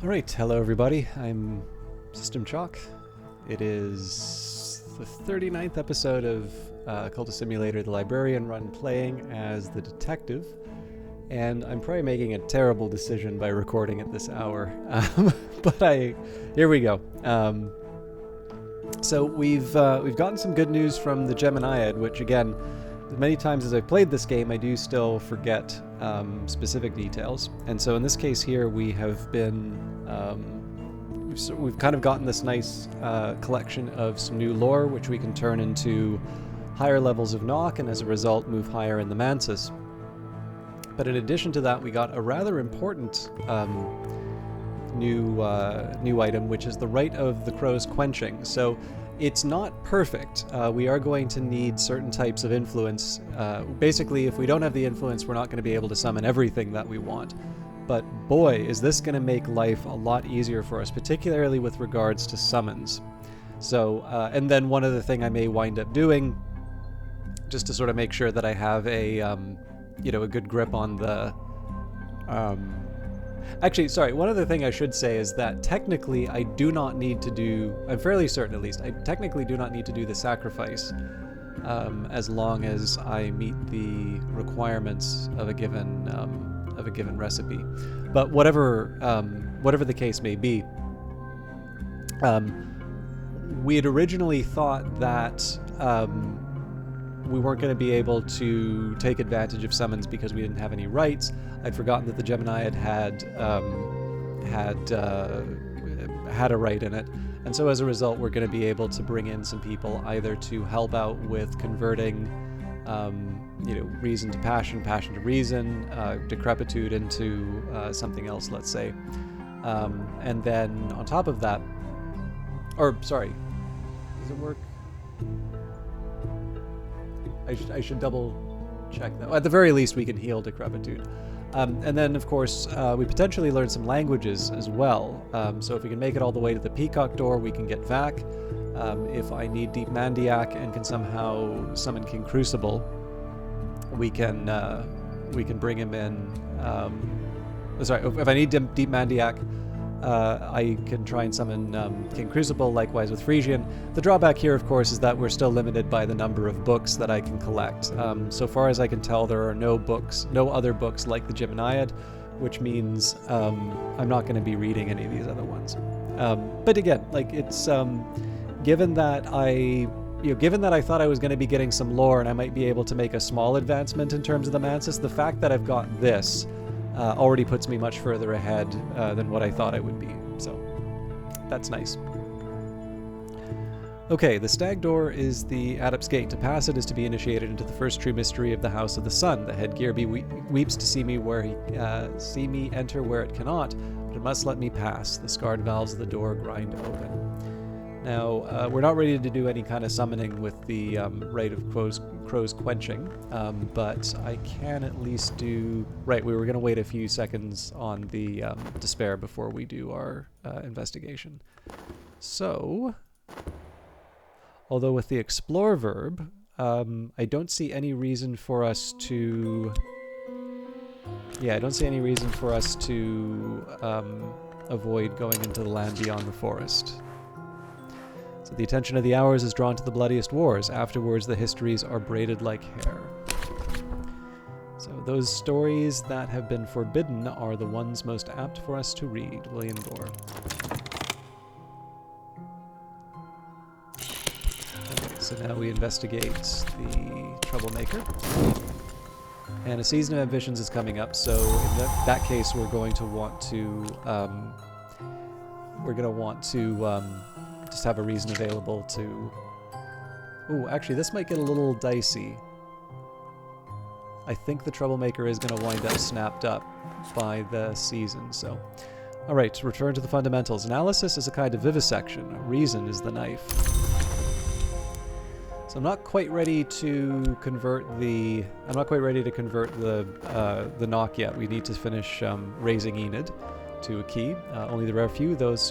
Alright, hello everybody, I'm System Chalk. It is the 39th episode of Cultist Simulator, the Librarian run, playing as the detective, and I'm probably making a terrible decision by recording at this hour, but here we go. So we've gotten some good news from the Geminiad, which again, as many times as I've played this game, I do still forget specific details. And so in this case here, we have been, we've kind of gotten this nice collection of some new lore, which we can turn into higher levels of knock, and as a result move higher in the Mansis. But in addition to that, we got a rather important new item, which is the Rite of the Crow's Quenching. So it's not perfect. We are going to need certain types of influence. Basically, if we don't have the influence, we're not going to be able to summon everything that we want. But boy, is this going to make life a lot easier for us, particularly with regards to summons. So, and then one other thing I may wind up doing, just to sort of make sure that I have a, a good grip on the... Actually, sorry, one other thing I should say is that technically I do not need to do, I'm fairly certain at least, I technically do not need to do the sacrifice as long as I meet the requirements of a given recipe. But whatever the case may be, we had originally thought that we weren't going to be able to take advantage of summons because we didn't have any rights. I'd forgotten that the Geminiad had a right in it, and so as a result, we're going to be able to bring in some people either to help out with converting, reason to passion, passion to reason, decrepitude into something else, let's say, and then on top of that, or sorry, does it work? I should double check that. At the very least, we can heal decrepitude. And then, of course, we potentially learn some languages as well. So if we can make it all the way to the Peacock Door, we can get Vac. If I need Deep Mandiac and can somehow summon King Crucible, we can bring him in. Sorry, if I need Deep Mandiac, I can try and summon King Crucible, likewise with Frisian. The drawback here, of course, is that we're still limited by the number of books that I can collect. So far as I can tell, there are no other books like the Geminiad, which means I'm not going to be reading any of these other ones. But again, like it's given that I thought I was going to be getting some lore and I might be able to make a small advancement in terms of the Mansis, the fact that I've got this already puts me much further ahead than what I thought I would be, so that's nice. Okay, the Stag Door is the Adept's Gate. To pass it is to be initiated into the first true mystery of the House of the Sun. The head Gearby weeps to see me enter where it cannot, but it must let me pass. The scarred valves of the door grind open. Now, we're not ready to do any kind of summoning with the Rite of Crow's Quenching, but I can at least do... Right, we were going to wait a few seconds on the Despair before we do our investigation. So, although with the Explore verb, I don't see any reason for us to... Yeah, I don't see any reason for us to avoid going into the land beyond the forest. So the attention of the hours is drawn to the bloodiest wars. Afterwards, the histories are braided like hair. So those stories that have been forbidden are the ones most apt for us to read. William Gore. Okay, so now we investigate the Troublemaker. And a season of ambitions is coming up, so in that case we're going to want to just have a reason available to... Ooh, actually, this might get a little dicey. I think the Troublemaker is going to wind up snapped up by the season, so... Alright, return to the fundamentals. Analysis is a kind of vivisection. Reason is the knife. So I'm not quite ready to convert the... the knock yet. We need to finish raising Enid to a key. Only the rare few, those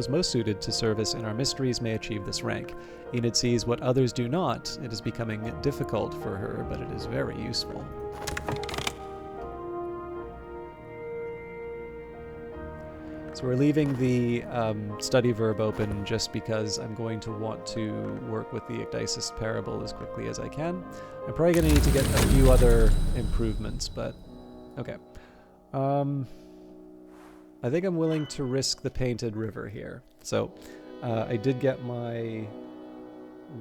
most suited to service in our mysteries, may achieve this rank. Enid sees what others do not. It is becoming difficult for her, but it is very useful. So we're leaving the study verb open just because I'm going to want to work with the ecdysis parable as quickly as I can. I'm probably going to need to get a few other improvements, but okay. I think I'm willing to risk the painted river here. So I did get my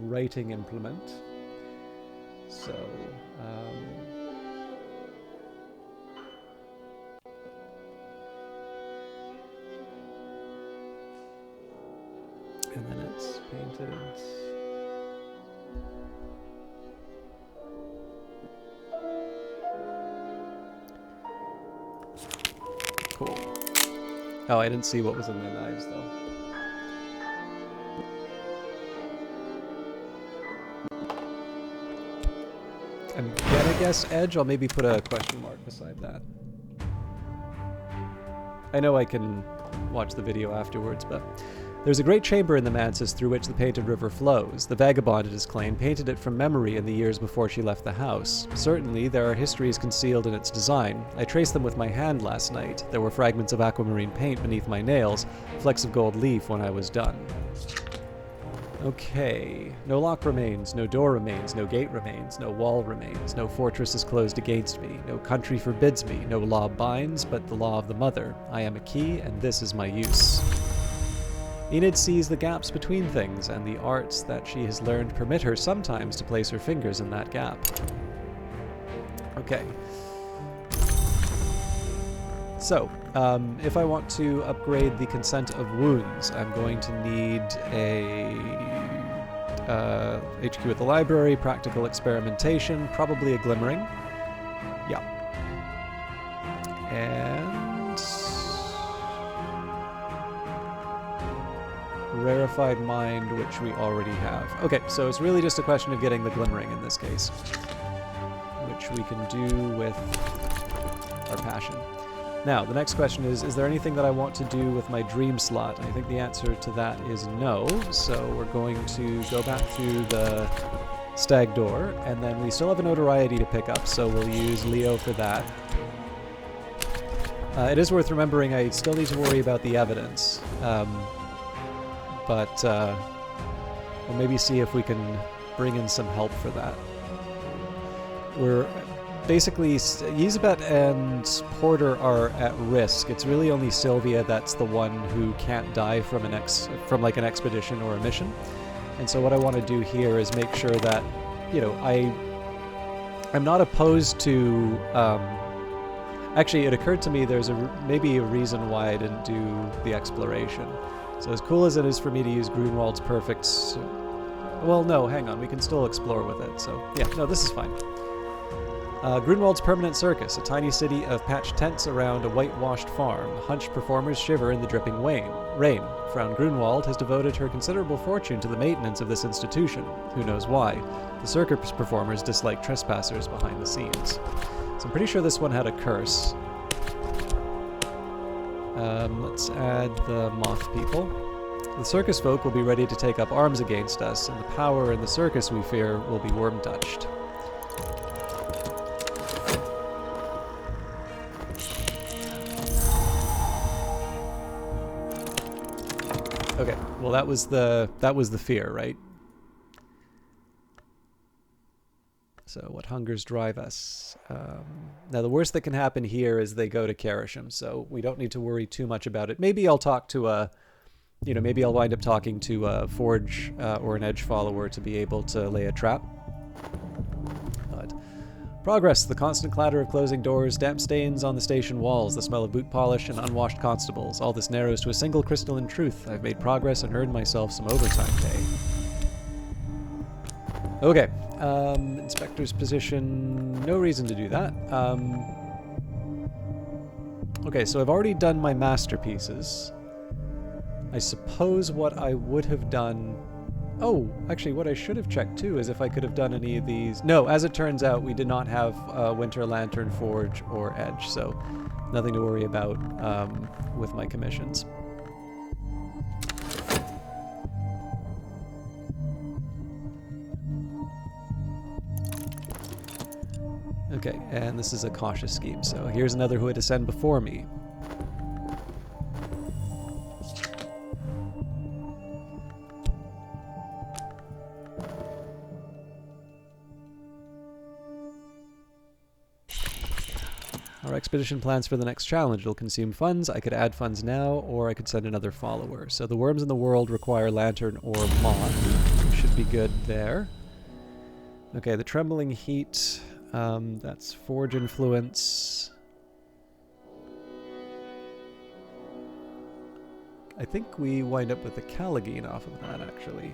writing implement. So and then it's painted. Cool. Oh, I didn't see what was in the knives, though. I'm gonna guess edge. I'll maybe put a question mark beside that. I know I can watch the video afterwards, but there's a great chamber in the manses through which the painted river flows. The vagabond, it is claimed, painted it from memory in the years before she left the house. Certainly, there are histories concealed in its design. I traced them with my hand last night. There were fragments of aquamarine paint beneath my nails, flecks of gold leaf when I was done. Okay. No lock remains, no door remains, no gate remains, no wall remains, no fortress is closed against me, no country forbids me, no law binds but the law of the mother. I am a key, and this is my use. Enid sees the gaps between things, and the arts that she has learned permit her sometimes to place her fingers in that gap. Okay. So, if I want to upgrade the consent of wounds, I'm going to need a HQ at the library, practical experimentation, probably a glimmering. Yeah. And rarefied mind, which we already have. Okay, so it's really just a question of getting the glimmering in this case, which we can do with our passion. Now, the next question is there anything that I want to do with my dream slot? I think the answer to that is no, so we're going to go back to the stag door, and then we still have a notoriety to pick up, so we'll use Leo for that. It is worth remembering I still need to worry about the evidence, but we'll maybe see if we can bring in some help for that. We're basically, Yzabet and Porter are at risk. It's really only Sylvia that's the one who can't die from like an expedition or a mission. And so what I want to do here is make sure that, you know, I'm not opposed to. Actually, it occurred to me there's maybe a reason why I didn't do the exploration. So as cool as it is for me to use Grunwald's perfect... Well, no, hang on. We can still explore with it. So, yeah, no, this is fine. Grunwald's Permanent Circus, a tiny city of patched tents around a whitewashed farm. Hunched performers shiver in the dripping rain. Frau Grunwald has devoted her considerable fortune to the maintenance of this institution. Who knows why? The circus performers dislike trespassers behind the scenes. So I'm pretty sure this one had a curse. Let's add the moth people. The circus folk will be ready to take up arms against us, and the power in the circus, we fear, will be worm-touched. Okay, well that was the fear, right? So what hungers drive us? Now the worst that can happen here is they go to Karasham, so we don't need to worry too much about it. Maybe I'll talk to maybe I'll wind up talking to a Forge or an Edge follower to be able to lay a trap. But progress, the constant clatter of closing doors, damp stains on the station walls, the smell of boot polish and unwashed constables. All this narrows to a single crystalline truth. I've made progress and earned myself some overtime pay. Okay. Inspector's position, no reason to do that. Okay, so I've already done my masterpieces. I suppose what I would have done... Oh, actually, what I should have checked, too, is if I could have done any of these... No, as it turns out, we did not have Winter Lantern, Forge, or Edge, so nothing to worry about with my commissions. Okay, and this is a cautious scheme, so here's another who had to send before me. expedition plans for the next challenge. It'll consume funds. I could add funds now, or I could send another follower. So the worms in the world require lantern or moth. Should be good there. Okay, the trembling heat. That's forge influence. I think we wind up with the Callagine off of that, actually.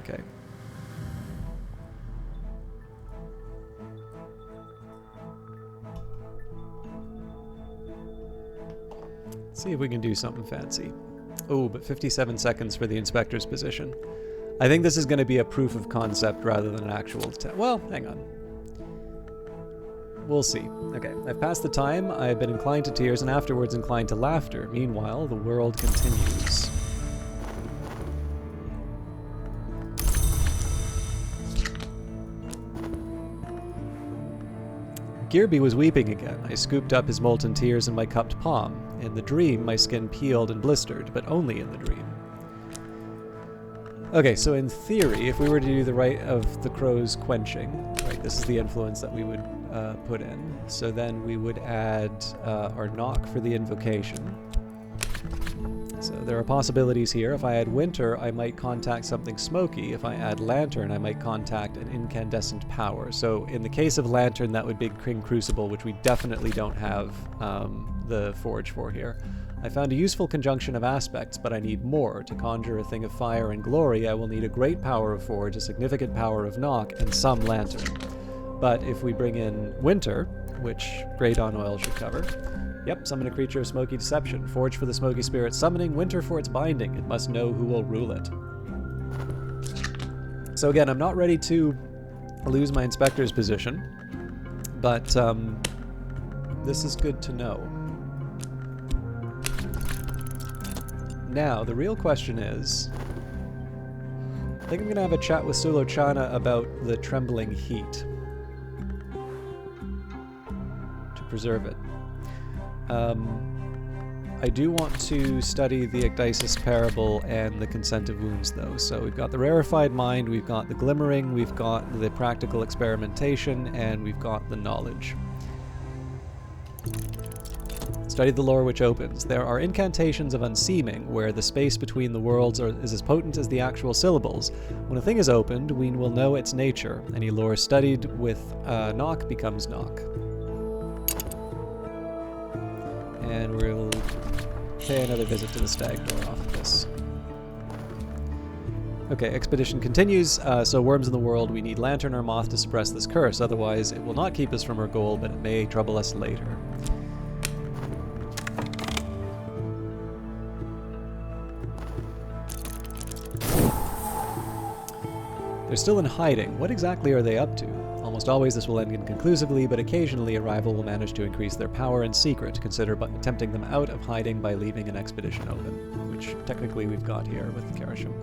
Okay. Let's see if we can do something fancy. Oh, but 57 seconds for the inspector's position. I think this is going to be a proof of concept rather than an actual well, hang on. We'll see. Okay, I've passed the time. I've been inclined to tears and afterwards inclined to laughter. Meanwhile, the world continues. Gearby was weeping again. I scooped up his molten tears in my cupped palm. In the dream, my skin peeled and blistered, but only in the dream. Okay, so in theory, if we were to do the rite of the crow's quenching, right, this is the influence that we would put in. So then we would add our knock for the invocation. So there are possibilities here. If I add winter, I might contact something smoky. If I add lantern, I might contact an incandescent power. So in the case of lantern, that would be King Crucible, which we definitely don't have the forge for here. I found a useful conjunction of aspects, but I need more. To conjure a thing of fire and glory, I will need a great power of forge, a significant power of knock, and some lantern. But if we bring in winter, which Grey Dawn Oil should cover, yep, summon a creature of smoky deception. Forge for the smoky spirit summoning, winter for its binding. It must know who will rule it. So again, I'm not ready to lose my inspector's position, but this is good to know. Now, the real question is, I think I'm going to have a chat with Sulochana about the trembling heat to preserve it. I do want to study the Ecdysis Parable and the Consent of Wounds, though. So we've got the Rarefied Mind, we've got the Glimmering, we've got the Practical Experimentation, and we've got the Knowledge. Study the lore which opens. There are incantations of unseeming, where the space between the worlds is as potent as the actual syllables. When a thing is opened, we will know its nature. Any lore studied with knock becomes knock. And we'll pay another visit to the stag door off of this. Okay, expedition continues. So worms in the world, we need lantern or moth to suppress this curse. Otherwise, it will not keep us from our goal, but it may trouble us later. They're still in hiding. What exactly are they up to? Almost always this will end inconclusively, but occasionally a rival will manage to increase their power in secret. Consider tempting them out of hiding by leaving an expedition open, which technically we've got here with the Karashim.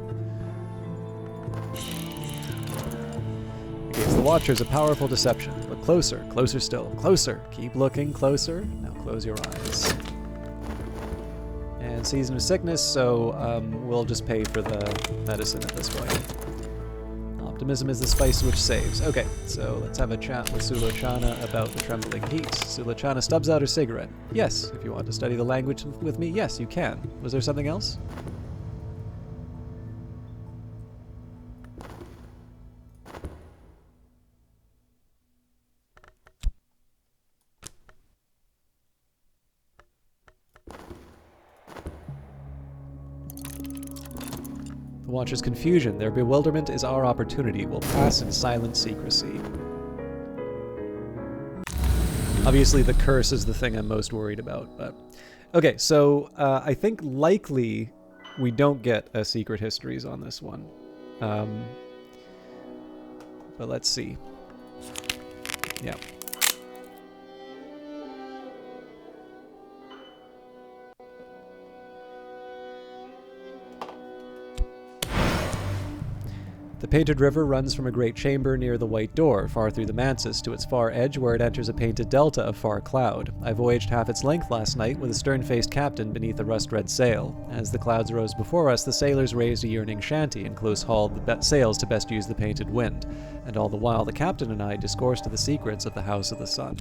Against the Watchers, a powerful deception. Look closer, closer still, closer. Keep looking closer. Now close your eyes. And season of sickness, so we'll just pay for the medicine at this point. Optimism is the spice which saves. Okay, so let's have a chat with Sulochana about the trembling heat. Sulochana stubs out her cigarette. Yes, if you want to study the language with me, yes, you can. Was there something else? Watchers' confusion, their bewilderment is our opportunity. We'll pass in silent secrecy. Obviously, the curse is the thing I'm most worried about, but... Okay, so I think likely we don't get a Secret Histories on this one. But let's see. Yeah. The painted river runs from a great chamber near the white door, far through the mansus, to its far edge where it enters a painted delta of far cloud. I voyaged half its length last night with a stern-faced captain beneath a rust-red sail. As the clouds rose before us, the sailors raised a yearning shanty and close-hauled the sails to best use the painted wind, and all the while the captain and I discoursed of the secrets of the House of the Sun.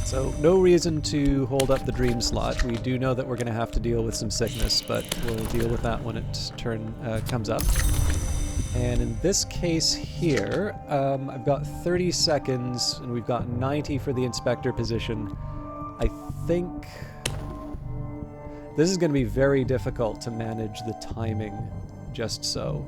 So, no reason to hold up the dream slot. We do know that we're going to have to deal with some sickness, but we'll deal with that when it comes up. And in this case here, I've got 30 seconds, and we've got 90 for the inspector position. I think this is going to be very difficult to manage the timing just so.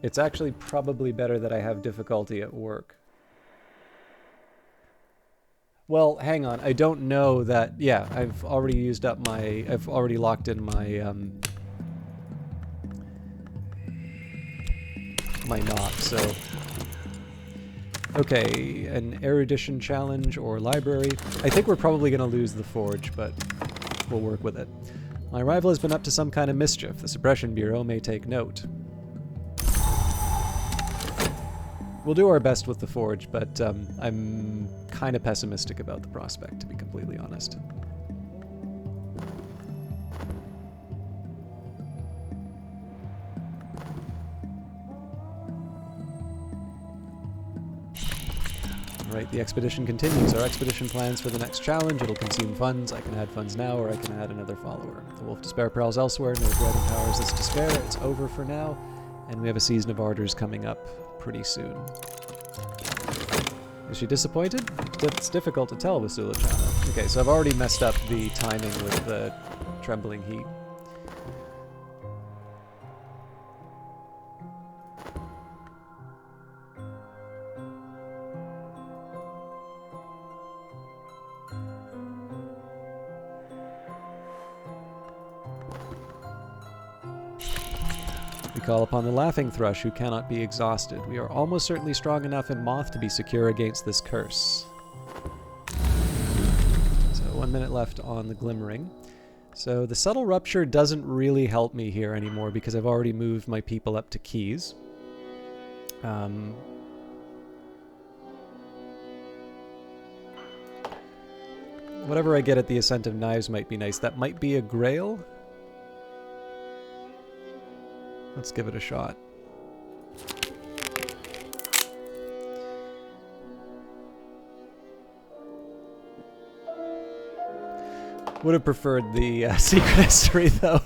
It's actually probably better that I have difficulty at work. Well, hang on. I don't know that... Yeah, I've already used up my... I've already locked in my, my knock, so... Okay, an erudition challenge or library. I think we're probably going to lose the forge, but we'll work with it. My rival has been up to some kind of mischief. The Suppression Bureau may take note. We'll do our best with the forge, but I'm kind of pessimistic about the prospect, to be completely honest. Alright, the expedition continues. Our expedition plans for the next challenge. It'll consume funds. I can add funds now, or I can add another follower. The Wolf Despair prowls elsewhere. No dread empowers this despair. It's over for now. And we have a Season of Ardors coming up pretty soon. Is she disappointed? It's difficult to tell with Sulachana. Okay, so I've already messed up the timing with the Trembling Heat. We call upon the Laughing Thrush, who cannot be exhausted. We are almost certainly strong enough in Moth to be secure against this curse. So 1 minute left on the Glimmering. So the Subtle Rupture doesn't really help me here anymore because I've already moved my people up to keys. Whatever I get at the Ascent of Knives might be nice. That might be a Grail. Let's give it a shot. Would have preferred the secret history, though.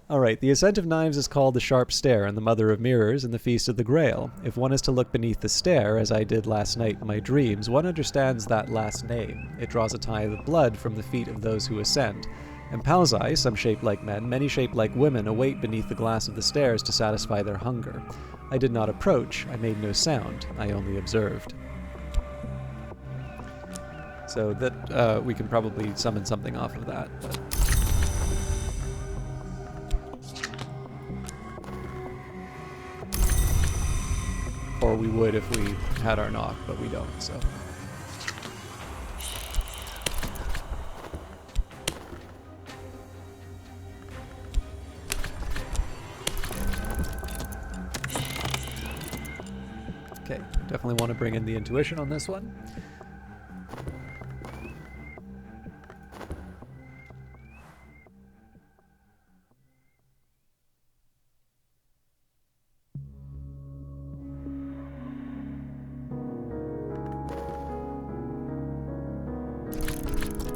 Alright, the Ascent of Knives is called the Sharp Stare and the Mother of Mirrors and the Feast of the Grail. If one is to look beneath the stair, as I did last night in my dreams, one understands that last name. It draws a tide of blood from the feet of those who ascend. And Palzai, some shaped like men, many shaped like women, await beneath the glass of the stairs to satisfy their hunger. I did not approach, I made no sound, I only observed. So that, we can probably summon something off of that, but... Or we would if we had our knock, but we don't, so... Okay, definitely want to bring in the intuition on this one.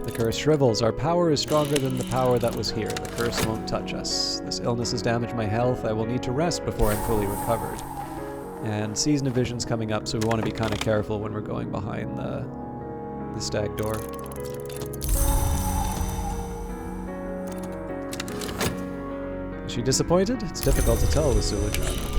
The curse shrivels. Our power is stronger than the power that was here. The curse won't touch us. This illness has damaged my health. I will need to rest before I'm fully recovered. And Season of Vision's coming up, so we want to be kind of careful when we're going behind the stag door. Is she disappointed? It's difficult to tell with Sulachana.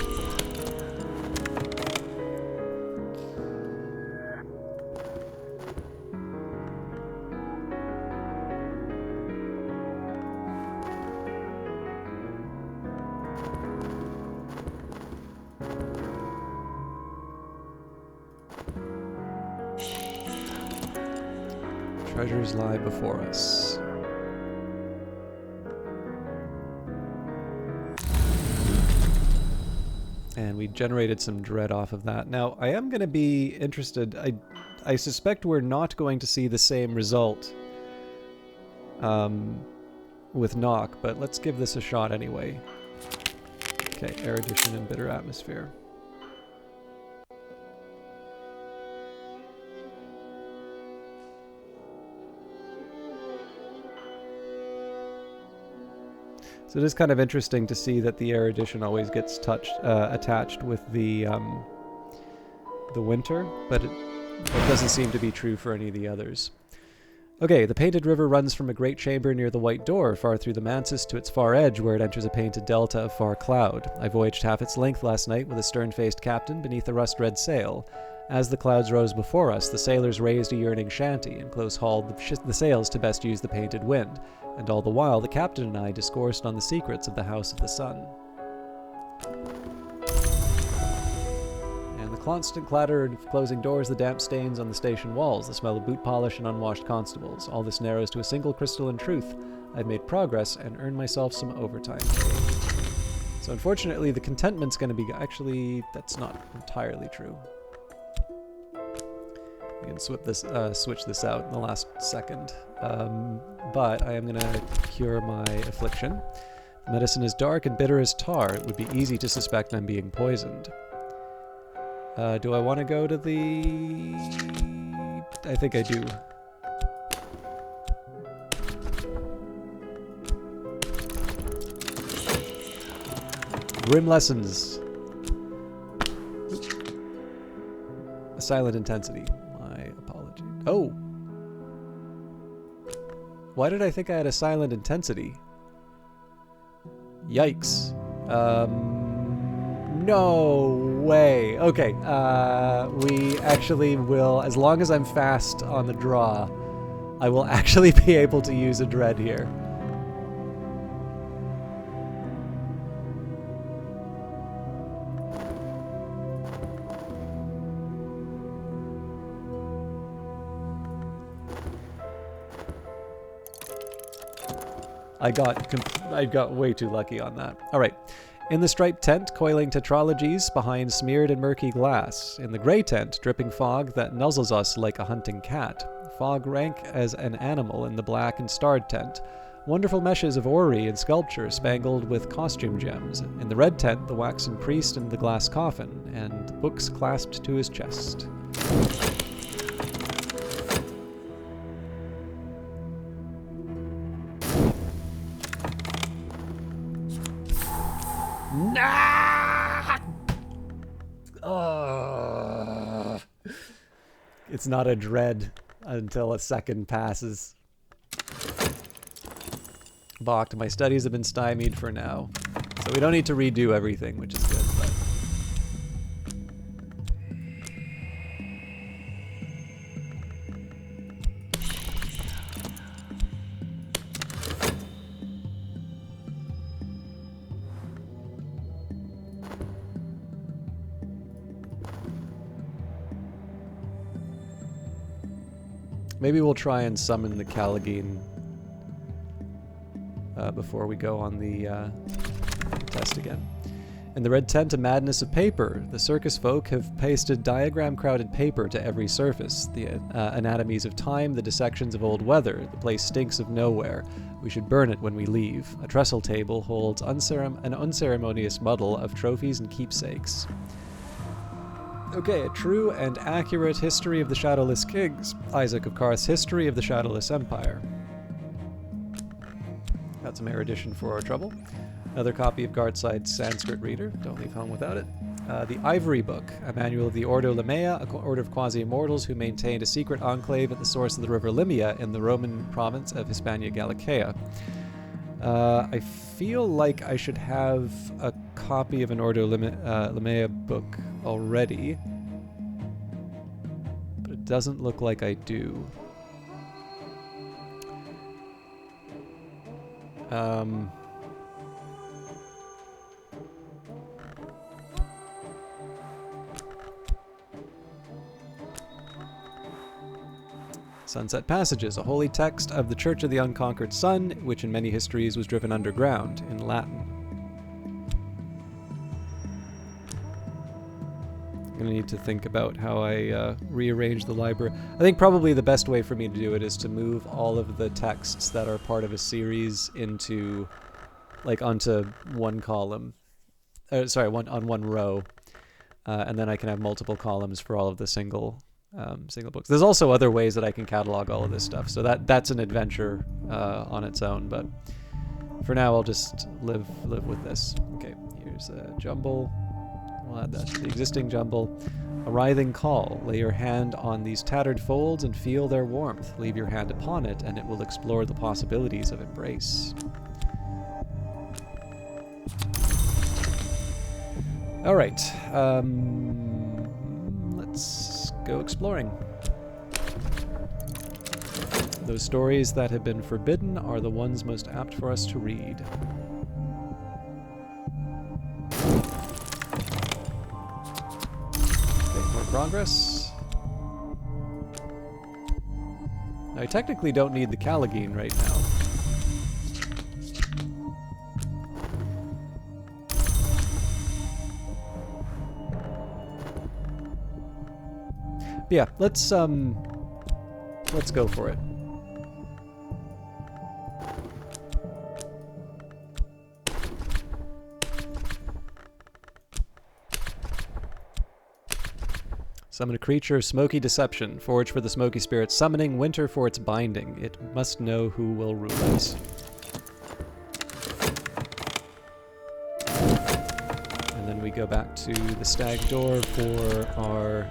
treasures lie before us. And we generated some dread off of that. Now, I am going to be interested. I suspect we're not going to see the same result with knock, but let's give this a shot anyway. Okay, erudition and bitter atmosphere. So it is kind of interesting to see that the erudition always gets attached with the winter, but it doesn't seem to be true for any of the others. Okay, the painted river runs from a great chamber near the white door, far through the mansus to its far edge, where it enters a painted delta of far cloud. I voyaged half its length last night with a stern-faced captain beneath a rust-red sail. As the clouds rose before us, the sailors raised a yearning shanty and close-hauled the sails to best use the painted wind, and all the while the captain and I discoursed on the secrets of the House of the Sun. And the constant clatter of closing doors, the damp stains on the station walls, the smell of boot polish and unwashed constables. All this narrows to a single crystalline truth. I've made progress and earned myself some overtime. So unfortunately, the contentment's going to be... Actually, that's not entirely true. We can switch this out in the last second. But I am going to cure my affliction. The medicine is dark and bitter as tar. It would be easy to suspect I'm being poisoned. Do I want to go to the... I think I do. Grim lessons. A silent intensity. My apology. Oh! Why did I think I had a silent intensity? Yikes. No way. Okay, we actually will, as long as I'm fast on the draw, I will actually be able to use a dread here. I got way too lucky on that. All right. In the striped tent, coiling tetralogies behind smeared and murky glass. In the grey tent, dripping fog that nuzzles us like a hunting cat. Fog rank as an animal in the black and starred tent. Wonderful meshes of ori and sculpture spangled with costume gems. In the red tent, the waxen priest in the glass coffin, and books clasped to his chest. Nah! It's not a dread until a second passes. Balked. My studies have been stymied for now. So we don't need to redo everything, which is good, but... Maybe we'll try and summon the Callagine before we go on the test again. In the red tent, a madness of paper. The circus folk have pasted diagram-crowded paper to every surface. The anatomies of time, the dissections of old weather. The place stinks of nowhere. We should burn it when we leave. A trestle table holds an unceremonious muddle of trophies and keepsakes. Okay, a true and accurate history of the Shadowless Kings. Isaac of Karth's History of the Shadowless Empire. Got some erudition for our trouble. Another copy of Guardside's Sanskrit Reader. Don't leave home without it. The Ivory Book, a manual of the Ordo Limea, a order of quasi-immortals who maintained a secret enclave at the source of the river Limia in the Roman province of Hispania Gallicaea. I feel like I should have a copy of an Ordo Limea book already, but it doesn't look like I do. Sunset Passages, a holy text of the Church of the Unconquered Sun, which in many histories was driven underground in Latin. I'm going to need to think about how I rearrange the library. I think probably the best way for me to do it is to move all of the texts that are part of a series into, like, onto one column. On one row. And then I can have multiple columns for all of the single books. There's also other ways that I can catalog all of this stuff, so that's an adventure on its own. But for now, I'll just live with this. Okay, here's a jumble. We'll add that to the existing jumble. A writhing call. Lay your hand on these tattered folds and feel their warmth. Leave your hand upon it, and it will explore the possibilities of embrace. All right. Let's go exploring. Those stories that have been forbidden are the ones most apt for us to read. Okay, more progress. Now, I technically don't need the Callagine right now. Yeah, let's go for it. Summon a creature of smoky deception. Forge for the smoky spirit summoning. Winter for its binding. It must know who will rule it. And then we go back to the stag door for our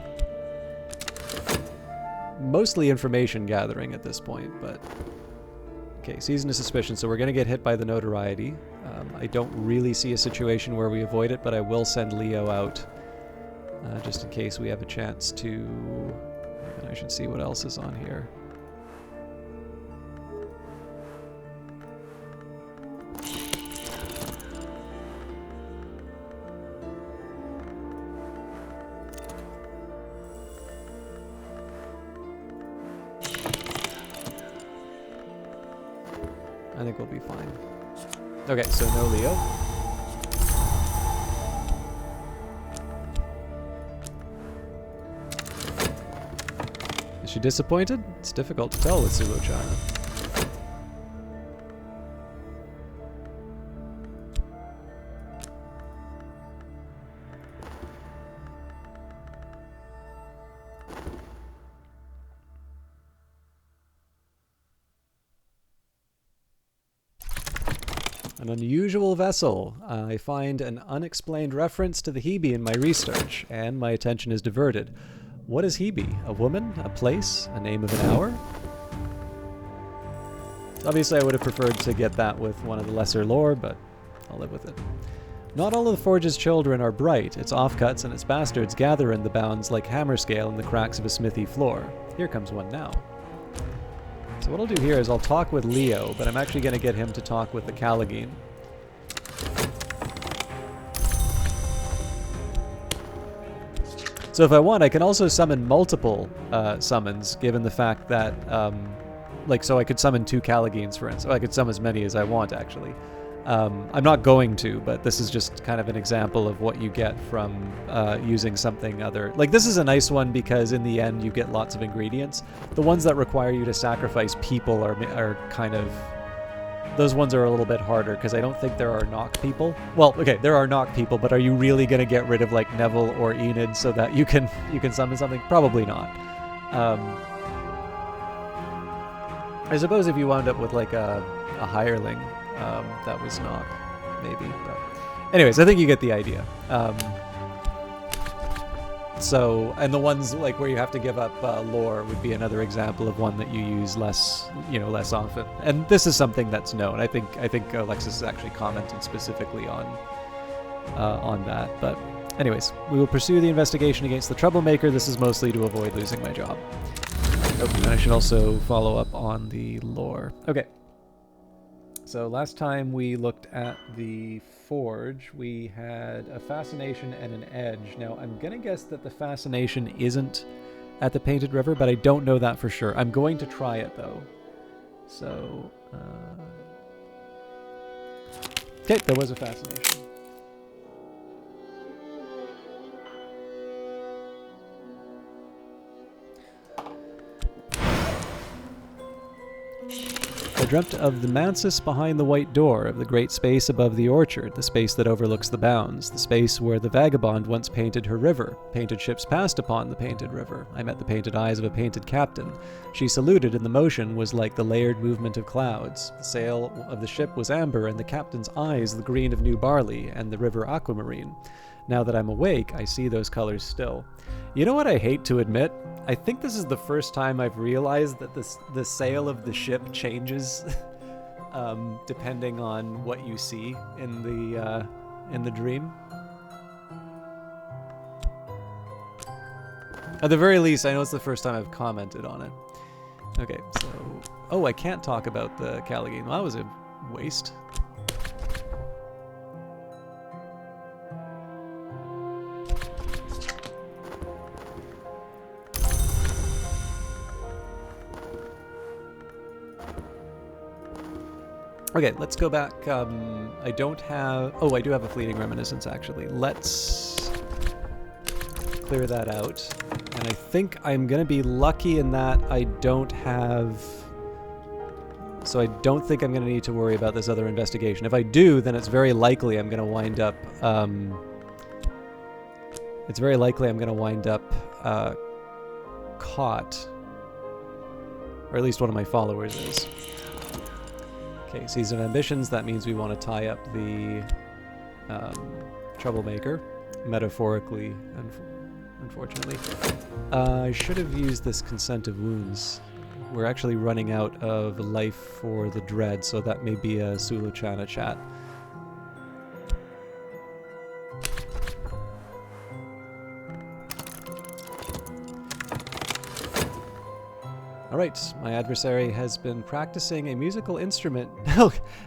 mostly information gathering at this point, but okay, season of suspicion, so we're going to get hit by the notoriety. I don't really see a situation where we avoid it, but I will send Leo out just in case we have a chance to, and I should see what else is on here. I think we'll be fine. Okay, so no Leo. Is she disappointed? It's difficult to tell with Sulochana. An unusual vessel. I find an unexplained reference to the Hebe in my research, and my attention is diverted. What is Hebe? A woman? A place? A name of an hour? Obviously, I would have preferred to get that with one of the lesser lore, but I'll live with it. Not all of the Forge's children are bright. Its offcuts and its bastards gather in the bounds like hammerscale in the cracks of a smithy floor. Here comes one now. So what I'll do here is I'll talk with Leo, but I'm actually going to get him to talk with the Callagine. So if I want, I can also summon multiple summons, given the fact that, so I could summon 2 Callagines, for instance. I could summon as many as I want, actually. I'm not going to, but this is just kind of an example of what you get from using something other. Like, this is a nice one because in the end you get lots of ingredients. The ones that require you to sacrifice people are kind of... Those ones are a little bit harder because I don't think there are knock people. Well, okay, there are knock people, but are you really going to get rid of, like, Neville or Enid so that you can summon something? Probably not. I suppose if you wound up with, like, a hireling... that was knock, maybe. But anyways, I think you get the idea. And the ones like where you have to give up lore would be another example of one that you use less often. And this is something that's known. I think Alexis has actually commented specifically on that. But anyways, we will pursue the investigation against the troublemaker. This is mostly to avoid losing my job. Oh, and I should also follow up on the lore. Okay. So last time we looked at the Forge, we had a fascination and an edge. Now, I'm going to guess that the fascination isn't at the Painted River, but I don't know that for sure. I'm going to try it, though. So, okay, there was a fascination. I dreamt of the mansus behind the white door, of the great space above the orchard, the space that overlooks the bounds, the space where the vagabond once painted her river. Painted ships passed upon the painted river. I met the painted eyes of a painted captain. She saluted, and the motion was like the layered movement of clouds. The sail of the ship was amber, and the captain's eyes the green of new barley, and the river aquamarine. Now that I'm awake, I see those colors still. You know what I hate to admit? I think this is the first time I've realized that the sail of the ship changes depending on what you see in the dream. At the very least, I know it's the first time I've commented on it. Okay, so... Oh, I can't talk about the Callaghan. Well, that was a waste. Okay, let's go back. I don't have... Oh, I do have a fleeting reminiscence, actually. Let's clear that out. And I think I'm going to be lucky in that I don't have... So I don't think I'm going to need to worry about this other investigation. If I do, then it's very likely I'm going to wind up... It's very likely I'm going to wind up caught. Or at least one of my followers is. Okay, Season of Ambitions, that means we want to tie up the troublemaker, metaphorically, unfortunately. I should have used this Consent of Wounds. We're actually running out of life for the Dread, so that may be a Suluchana chat. Alright, my adversary has been practicing a musical instrument.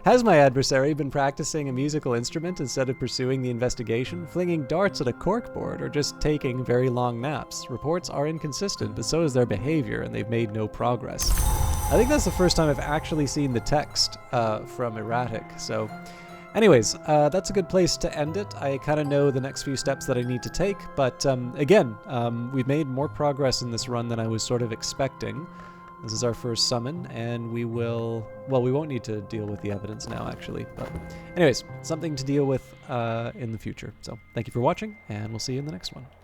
Has my adversary been practicing a musical instrument instead of pursuing the investigation, flinging darts at a corkboard, or just taking very long naps? Reports are inconsistent, but so is their behavior, and they've made no progress. I think that's the first time I've actually seen the text from Erratic, so... Anyways, that's a good place to end it. I kind of know the next few steps that I need to take, but again, we've made more progress in this run than I was sort of expecting. This is our first summon, and we will... Well, we won't need to deal with the evidence now, actually. But anyways, something to deal with in the future. So thank you for watching, and we'll see you in the next one.